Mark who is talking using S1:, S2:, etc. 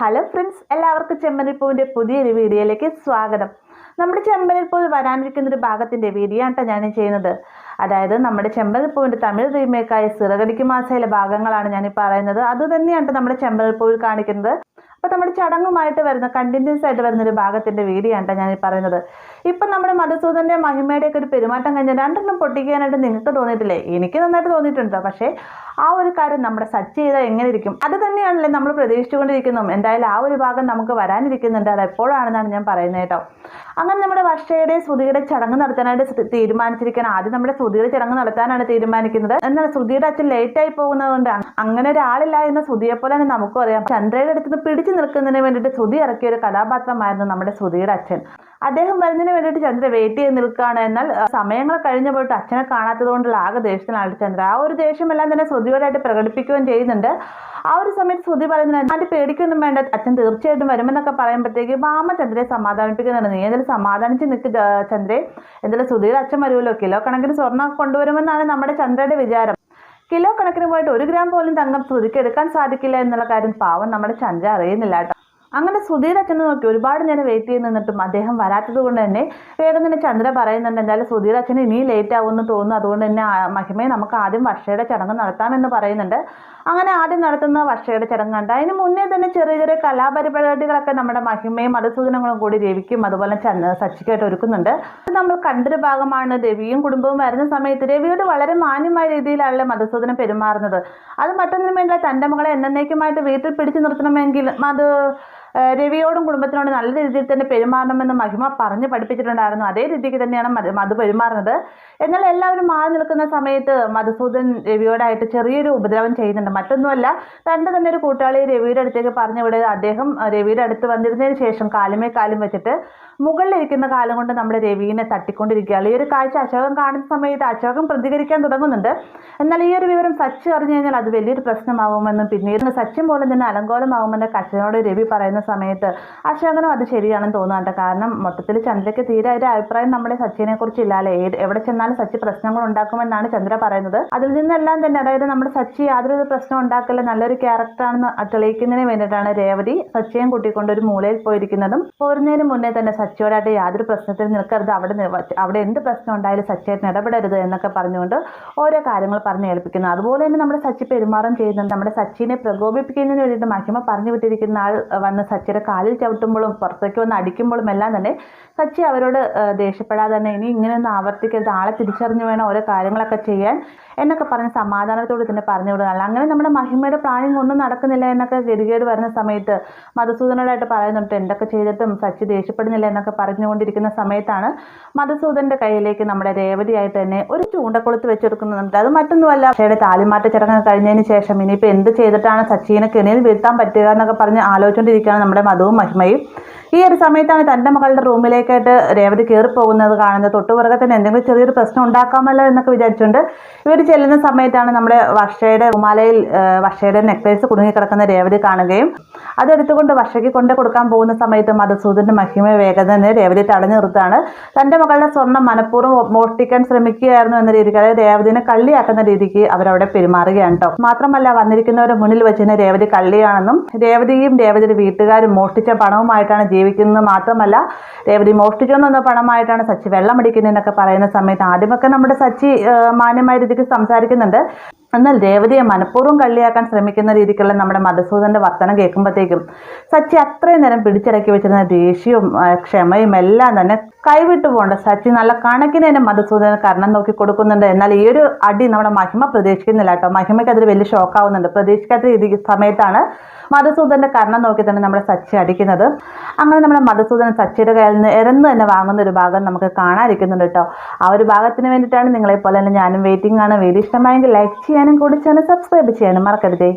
S1: Hello friends, എല്ലാവർക്കും ചെമ്പനിപ്പൂവിൻ്റെ പുതിയൊരു വീഡിയോയിലേക്ക് സ്വാഗതം. നമ്മുടെ ചെമ്പനിപ്പൂവിൽ വരാനിരിക്കുന്നൊരു ഭാഗത്തിൻ്റെ വീഡിയോ ആണ് ഞാൻ ചെയ്യുന്നത്. അതായത് നമ്മുടെ ചെമ്പനിപ്പൂവിൻ്റെ തമിഴ് റീമേക്കായ സിറകടിക്ക് മാസയിലെ ഭാഗങ്ങളാണ് ഞാൻ പറയുന്നത്. അതുതന്നെയാണ് നമ്മുടെ ചെമ്പനിപ്പൂവിൽ കാണിക്കുന്നത്. അപ്പോൾ നമ്മുടെ ചടങ്ങുമായിട്ട് വരുന്ന കണ്ടിന്യൂസ് ആയിട്ട് വരുന്നൊരു ഭാഗത്തിൻ്റെ വീഡിയോ ആണ് ഞാൻ പറയുന്നത്. ഇപ്പം നമ്മുടെ മധുസൂദൻ്റെ മഹിമയുടെയൊക്കെ ഒരു പെരുമാറ്റം കഴിഞ്ഞാൽ രണ്ടെണ്ണം പൊട്ടിക്കാനായിട്ട് നിങ്ങൾക്ക് തോന്നിയിട്ടില്ലേ? എനിക്ക് നന്നായിട്ട് തോന്നിയിട്ടുണ്ട്. പക്ഷേ ആ ഒരു കാര്യം നമ്മുടെ സച്ച് ചെയ്താൽ എങ്ങനെ ഇരിക്കും, അത് തന്നെയാണല്ലേ നമ്മൾ പ്രതീക്ഷിച്ചുകൊണ്ടിരിക്കുന്നതും. എന്തായാലും ആ ഒരു ഭാഗം നമുക്ക് വരാനിരിക്കുന്നുണ്ട്. അത് എപ്പോഴാണെന്നാണ് ഞാൻ പറയുന്നത് കേട്ടോ. അങ്ങനെ നമ്മുടെ വർഷയുടെ ശ്രുതിയുടെ ചടങ്ങ് നടത്താനായിട്ട് തീരുമാനിച്ചിരിക്കണം. ആദ്യം നമ്മുടെ ശ്രുതിയുടെ ചടങ്ങ് നടത്താനാണ് തീരുമാനിക്കുന്നത്. എന്നാൽ ശ്രുതിയുടെ അച്ഛൻ ലേറ്റായി പോകുന്നതുകൊണ്ട് അങ്ങനെ ഒരാളില്ല എന്ന് ശ്രുതിയെ പോലെ തന്നെ നമുക്കും അറിയാം. ചന്ദ്രയുടെ അടുത്ത് പിടിച്ചു നിൽക്കുന്നതിന് വേണ്ടിയിട്ട് ശ്രുതി ഇറക്കിയ ഒരു കഥാപാത്രമായിരുന്നു നമ്മുടെ ശ്രുതിയുടെ അച്ഛൻ. അദ്ദേഹം വരുന്നതിന് വേണ്ടിയിട്ട് ചന്ദ്ര വെയിറ്റ് ചെയ്ത് നിൽക്കുകയാണ്. എന്നാൽ സമയങ്ങൾ കഴിഞ്ഞ പോയിട്ട് അച്ഛനെ കാണാത്തത് കൊണ്ടുള്ള ആകെ ദേഷ്യത്തിനാണ് ചന്ദ്ര. ആ ഒരു ദേഷ്യമെല്ലാം തന്നെ ശ്രുതിയോടായിട്ട് പ്രകടിപ്പിക്കുകയും ചെയ്യുന്നുണ്ട്. ആ ഒരു സമയത്ത് ശ്രുതി പറയുന്നത്, ആൻറ്റി പേടിക്കൊന്നും വേണ്ട, അച്ഛൻ തീർച്ചയായിട്ടും വരുമെന്നൊക്കെ പറയുമ്പോഴത്തേക്ക് മാമ ചന്ദ്രയെ സമാധാനിപ്പിക്കുന്നുണ്ട്. നീ എന്തായാലും സമാധാനിച്ച് നിൽക്ക് ചന്ദ്രയെ, എന്തായാലും ശ്രുതിയുടെ അച്ഛൻ വരുമല്ലോ, കിലോ കണക്കിന് സ്വർണ്ണം കൊണ്ടുവരുമെന്നാണ് നമ്മുടെ ചന്ദ്രയുടെ വിചാരം. കിലോ കണക്കിന് പോയിട്ട് 1 ഗ്രാം പോലും തങ്കം ശ്രുതിക്ക് എടുക്കാൻ സാധിക്കില്ല എന്നുള്ള കാര്യം പാവം നമ്മുടെ ചന്ദ്ര അറിയുന്നില്ല കേട്ടോ. അങ്ങനെ ശ്രുതിയുടെ അച്ഛനെ നോക്കി ഒരുപാട് നേരം വെയിറ്റ് ചെയ്ത് നിന്നിട്ടും അദ്ദേഹം വരാത്തത് കൊണ്ട് തന്നെ വേഗം തന്നെ ചന്ദ്ര പറയുന്നുണ്ട്, എന്തായാലും ശ്രുതിയുടെ അച്ഛന് ഇനി ലേറ്റ് ആവുമെന്ന് തോന്നുന്നു, അതുകൊണ്ട് തന്നെ മഹിമയെ നമുക്ക് ആദ്യം വർഷയുടെ ചടങ്ങ് നടത്താമെന്ന് പറയുന്നുണ്ട്. അങ്ങനെ ആദ്യം നടത്തുന്ന വർഷയുടെ ചടങ്ങുണ്ട്. അതിന് മുന്നേ തന്നെ ചെറിയ ചെറിയ കലാപരിപാടികളൊക്കെ നമ്മുടെ മഹിമയും മധുസൂദനങ്ങളും കൂടി രവിക്കും അതുപോലെ സച്ചിക്കായിട്ട് ഒരുക്കുന്നുണ്ട്. നമ്മൾ കണ്ടൊരു ഭാഗമാണ്. രവിയും കുടുംബവും വരുന്ന സമയത്ത് രവിയോട് വളരെ മാന്യമായ രീതിയിലാണല്ലോ മധുസൂദനം പെരുമാറുന്നത്. അത് മറ്റൊന്നിനും വേണ്ട, തൻ്റെ മകളെ എന്നേക്കുമായിട്ട് വീട്ടിൽ പിടിച്ചു നിർത്തണമെങ്കിൽ അത് രവിയോടും കുടുംബത്തിനോടും നല്ല രീതിയിൽ തന്നെ പെരുമാറണമെന്ന് മഹിമ പറഞ്ഞ് പഠിപ്പിച്ചിട്ടുണ്ടായിരുന്നു. അതേ രീതിക്ക് തന്നെയാണ് മധു പെരുമാറുന്നത്. എന്നാൽ എല്ലാവരും മാറി നിൽക്കുന്ന സമയത്ത് മധുസൂദൻ രവിയോടായിട്ട് ചെറിയൊരു ഉപദ്രവം ചെയ്യുന്നുണ്ട്. മറ്റൊന്നുമല്ല, തൻ്റെ തന്നെ ഒരു കൂട്ടാളി രവിയുടെ അടുത്തേക്ക് പറഞ്ഞു വിടുക. അദ്ദേഹം രവിയുടെ അടുത്ത് വന്നിരുന്നതിന് ശേഷം കാലുമേ കാലും വെച്ചിട്ട് മുകളിലിരിക്കുന്ന കാലം കൊണ്ട് നമ്മുടെ രവിനെ തട്ടിക്കൊണ്ടിരിക്കുകയാണ്. ഈ ഒരു കാഴ്ച അശോകൻ കാണുന്ന സമയത്ത് അശോകൻ പ്രതികരിക്കാൻ തുടങ്ങുന്നുണ്ട്. എന്നാൽ ഈ ഒരു വിവരം സച്ച് അറിഞ്ഞു കഴിഞ്ഞാൽ അത് വലിയൊരു പ്രശ്നമാകുമെന്നും പിന്നീട് സച്ചിൻ പോലെ തന്നെ അലങ്കോലമാകുമെന്ന് അച്ഛനോട് രവി പറയുന്ന സമയത്ത് അശോകനും അത് ശരിയാണെന്ന് തോന്നുന്നുണ്ട്. കാരണം മൊത്തത്തിൽ ചന്ദ്രയ്ക്ക് തീരെ ഒരു അഭിപ്രായം നമ്മുടെ സച്ചിനെ കുറിച്ച് ഇല്ലാല്ലേ. എവിടെ ചെന്നാലും സച്ചി പ്രശ്നങ്ങൾ ഉണ്ടാക്കുമെന്നാണ് ചന്ദ്ര പറയുന്നത്. അതിൽ നിന്നെല്ലാം തന്നെ, അതായത് നമ്മുടെ സച്ചി യാതൊരു പ്രശ്നം ഉണ്ടാക്കില്ല, നല്ലൊരു ക്യാരക്ടറാണെന്ന് തെളിയിക്കുന്നതിന് വേണ്ടിയിട്ടാണ് രേവതി സച്ചിയും കൂട്ടിക്കൊണ്ട് ഒരു മൂലയിൽ പോയിരിക്കുന്നതും. പോരുന്നതിന് മുന്നേ തന്നെ സച്ചിയോടായിട്ട് യാതൊരു പ്രശ്നത്തിൽ നിൽക്കരുത്, അവിടെ എന്ത് പ്രശ്നം ഉണ്ടായാലും സച്ചിയായിട്ട് ഇടപെടരുത് എന്നൊക്കെ പറഞ്ഞുകൊണ്ട് ഓരോ കാര്യങ്ങൾ പറഞ്ഞ് ഏൽപ്പിക്കുന്നു. അതുപോലെ തന്നെ നമ്മുടെ സച്ചി പെരുമാറും ചെയ്യുന്നുണ്ട്. നമ്മുടെ സച്ചിനെ പ്രകോപിപ്പിക്കുന്നതിന് വേണ്ടിയിട്ട് മഹിമ പറഞ്ഞു വിട്ടിരിക്കുന്ന ആൾ വന്ന് സച്ചിയുടെ കാലിൽ ചവിട്ടുമ്പോഴും പുറത്തേക്ക് വന്ന് അടിക്കുമ്പോഴും എല്ലാം തന്നെ സച്ചി അവരോട് ദേഷ്യപ്പെടാതെ തന്നെ ഇനി ഇങ്ങനെയൊന്നും ആവർത്തിക്കരുത്, ആളെ തിരിച്ചറിഞ്ഞു വേണം ഓരോ കാര്യങ്ങളൊക്കെ ചെയ്യാൻ എന്നൊക്കെ പറഞ്ഞ് സമാധാനത്തോട് തന്നെ പറഞ്ഞു വിടുകയാണ്. അങ്ങനെ നമ്മുടെ മഹിമയുടെ പ്ലാനിങ് ഒന്നും നടക്കുന്നില്ല എന്നൊക്കെ ഗതികേട് വരുന്ന സമയത്ത് മധുസൂദനോടായിട്ട് പറയുന്നുണ്ട്, എന്തൊക്കെ ചെയ്തിട്ടും സച്ചി ദേഷ്യപ്പെടുന്നില്ല എന്നൊക്കെ പറഞ്ഞുകൊണ്ടിരിക്കുന്ന സമയത്താണ് മധുസൂദന്റെ കയ്യിലേക്ക് നമ്മുടെ രേവതിയായിട്ട് തന്നെ ഒരു ചൂണ്ടക്കൊളുത്ത് വെച്ചെടുക്കുന്നുണ്ട്. അത് മറ്റൊന്നുമല്ല, പക്ഷേ താലിമാറ്റ ചടങ്ങ് കഴിഞ്ഞതിന് ശേഷം ഇനിയിപ്പോൾ എന്ത് ചെയ്തിട്ടാണ് സച്ചിനെ കെണിയിൽ വീഴ്ത്താൻ പറ്റുക എന്നൊക്കെ പറഞ്ഞ് ആലോചിച്ചുകൊണ്ടിരിക്കുകയാണ് നമ്മുടെ മധുവും മഹിമയും. ഈ ഒരു സമയത്താണ് തൻ്റെ മകളുടെ റൂമിലേക്കായിട്ട് രേവതി കയറി പോകുന്നത് കാണുന്നത്. തൊട്ടുപുറകെ തന്നെ എന്തെങ്കിലും ചെറിയൊരു പ്രശ്നം ഉണ്ടാക്കാമല്ലോ എന്നൊക്കെ വിചാരിച്ചുകൊണ്ട് ഇവർ ചെല്ലുന്ന സമയത്താണ് നമ്മുടെ വർഷയുടെ റുമാലയിൽ വർഷയുടെ നെക്ലേസ് കുടുങ്ങിക്കിടക്കുന്ന രേവതി കാണുകയും അതെടുത്തുകൊണ്ട് വർഷയ്ക്ക് കൊണ്ട് കൊടുക്കാൻ പോകുന്ന സമയത്ത് മധുസൂദന്റെ മഹിമയെ വേഗം തന്നെ രേവതി തടഞ്ഞു നിർത്താണ്. തൻ്റെ മകളുടെ സ്വർണ്ണം മനഃപൂർവ്വം മോഷ്ടിക്കാൻ ശ്രമിക്കുകയായിരുന്നു എന്ന രീതിക്ക്, അതായത് രേവതിനെ കള്ളിയാക്കുന്ന രീതിക്ക് അവരവിടെ പെരുമാറുകയാണ് കേട്ടോ. മാത്രമല്ല, വന്നിരിക്കുന്നവരുടെ മുന്നിൽ വെച്ച് തന്നെ രേവതി കള്ളിയാണെന്നും രേവതിയും രേവതിയുടെ വീട്ടുകാരും മോഷ്ടിച്ച പണവുമായിട്ടാണ് ജീവിക്കുന്നത്. മാത്രമല്ല, രേവതി മോഷ്ടിച്ചെന്ന പണമായിട്ടാണ് സച്ചി വെള്ളമടിക്കുന്നതെന്നൊക്കെ പറയുന്ന സമയത്ത് ആദ്യമൊക്കെ നമ്മുടെ സച്ചി മാന്യമായ രീതിക്ക് സംസാരിക്കുന്നുണ്ട്. എന്നാൽ രേവതിയെ മനഃപൂർവ്വം കള്ളിയാക്കാൻ ശ്രമിക്കുന്ന രീതിക്കുള്ള നമ്മുടെ മധുസൂദന്റെ വർത്തനം കേൾക്കുമ്പോഴത്തേക്കും സച്ചി അത്രയും നേരം പിടിച്ചിറക്കി വെച്ചിരുന്ന ദേഷ്യവും ക്ഷമയും എല്ലാം തന്നെ കൈവിട്ടു പോകണ്ട. സച്ചി നല്ല കണക്കിന് തന്നെ മധുസൂദന് കർണം നോക്കി കൊടുക്കുന്നുണ്ട്. എന്നാൽ ഈ ഒരു അടി നമ്മുടെ മഹിമ പ്രതീക്ഷിക്കുന്നില്ല കേട്ടോ. മഹിമയ്ക്ക് അതിൽ വലിയ ഷോക്കാവുന്നുണ്ട്. പ്രതീക്ഷിക്കാത്ത രീതി സമയത്താണ് മധുസൂദന്റെ കർണം നോക്കി തന്നെ നമ്മുടെ സച്ചി അടിക്കുന്നത്. അങ്ങനെ നമ്മുടെ മധുസൂദൻ സച്ചിയുടെ കയ്യിൽ നിന്ന് ഇറന്ന് തന്നെ വാങ്ങുന്ന ഒരു ഭാഗം നമുക്ക് കാണാതിരിക്കുന്നുണ്ട് കേട്ടോ. ആ ഒരു ഭാഗത്തിന് വേണ്ടിയിട്ടാണ് നിങ്ങളെപ്പോലെ തന്നെ ഞാനും വെയിറ്റിംഗ് ആണ്. വീഡിയോ ഇഷ്ടമായെങ്കിൽ ലൈക്ക് ചെയ്യാനും കൂടി ചാനൽ സബ്സ്ക്രൈബ് ചെയ്യാനും മറക്കരുതേ.